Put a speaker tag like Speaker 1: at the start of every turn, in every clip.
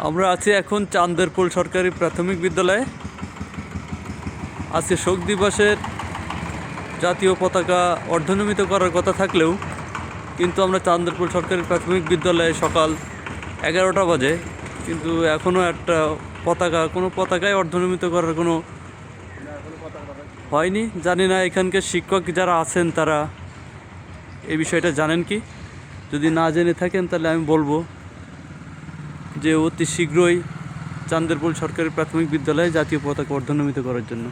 Speaker 1: আমরা আছি এখন চান্দেরপুল সরকারি প্রাথমিক বিদ্যালয়ে। আজকে শোক দিবসের জাতীয় পতাকা অর্ধনমিত করার কথা থাকলেও কিন্তু আমরা চান্দেরপুল সরকারি প্রাথমিক বিদ্যালয়ে সকাল 11টা বাজে, কিন্তু এখনও একটা কোনো পতাকায় অর্ধনমিত করার কোনো হয়নি। জানি না এখানকার শিক্ষক যারা আছেন তারা এই বিষয়টা জানেন কি। যদি না জেনে থাকেন তাহলে আমি বলবো যে অতি শীঘ্রই চান্দেরপুল সরকারি প্রাথমিক বিদ্যালয়ে জাতীয় পতাকা অর্ধনমিত করার জন্য।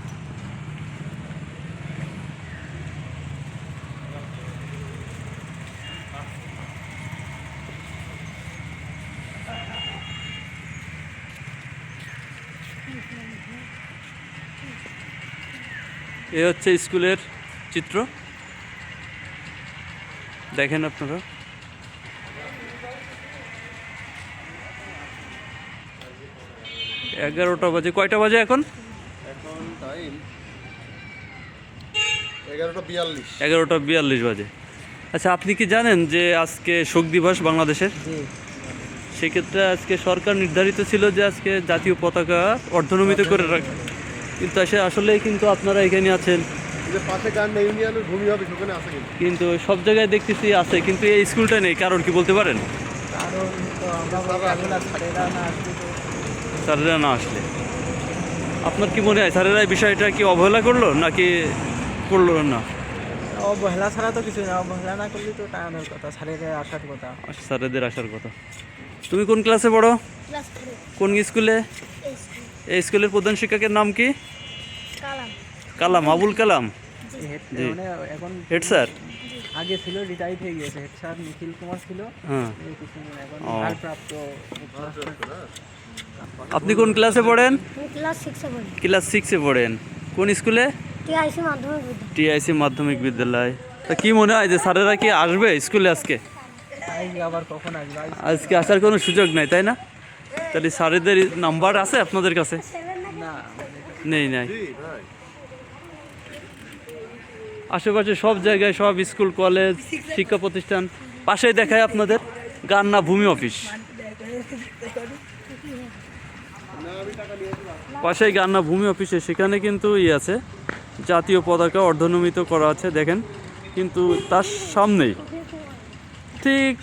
Speaker 1: এ হচ্ছে স্কুলের চিত্র, দেখেন আপনারা। এগারোটা বাজে, কয়টা বাজে এখন?
Speaker 2: এখন টাইম 11:42।
Speaker 1: 11:42 বাজে। আচ্ছা, আপনি কি জানেন যে আজকে শোক দিবস বাংলাদেশের? সেক্ষেত্রে আজকে সরকার নির্ধারিত ছিল যে আজকে জাতীয় পতাকা অর্ধনমিত করে রাখে, কিন্তু আসলে কিন্তু আপনারা এখানে আছেন, কিন্তু সব জায়গায় দেখতেছি আছে, কিন্তু এই স্কুলটা নেই। কারণ কি বলতে পারেন? স্যারেরা না আসলে আপনার কি মনে হয় স্যারেরা এই বিষয়টা কি অবহেলা করলো নাকি করলো না?
Speaker 3: অবহেলা ছাড়া তো কিছু না, অবহেলা না করলে তো টাইমের কথা, স্যারেদের আসার কথা।
Speaker 1: স্যারেদের আসার কথা। তুমি কোন ক্লাসে পড়ো? কোন স্কুলে? এই স্কুলের প্রধান শিক্ষকের নাম কি? কালাম, আবুল কালাম।
Speaker 3: এখন
Speaker 1: হেড স্যার
Speaker 3: আগে ছিল, রিটায়ার্ড হয়ে গিয়েছে। হেড স্যার নিখিল কুমার ছিল।
Speaker 1: হ্যাঁ।
Speaker 3: এখন ভারপ্রাপ্ত।
Speaker 1: আপনি কোন ক্লাসে পড়েন?
Speaker 4: ক্লাস
Speaker 1: 6-এ পড়েন। কোন স্কুলে? টিআইসি মাধ্যমিক বিদ্যালয়। তা কি মনে হয় যে স্যারেরা কি আসবে স্কুলে আজকে?
Speaker 3: আবার কখন আসবে?
Speaker 1: আজকে আসার কোনো সুযোগ নাই, তাই না? তাহলে স্যারেদের নাম্বার আছে আপনাদের কাছে?
Speaker 3: না,
Speaker 1: নাই। আশেপাশে সব জায়গায়, সব স্কুল, কলেজ, শিক্ষা প্রতিষ্ঠান পাশেই দেখায় আপনাদের গান্না ভূমি অফিস, পাশেই গান্না ভূমি অফিসে। সেখানে কিন্তু আছে জাতীয় পতাকা অর্ধনমিত করা আছে, দেখেন। কিন্তু তার সামনেই ঠিক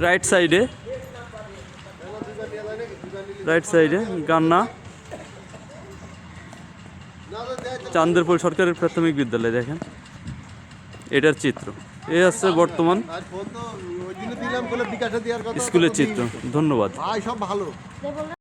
Speaker 1: রাইট সাইডে গান্না চান্দেরপুল সরকারি প্রাথমিক বিদ্যালয়, দেখেন এটার চিত্র। এই হচ্ছে বর্তমান স্কুলের চিত্র। ধন্যবাদ।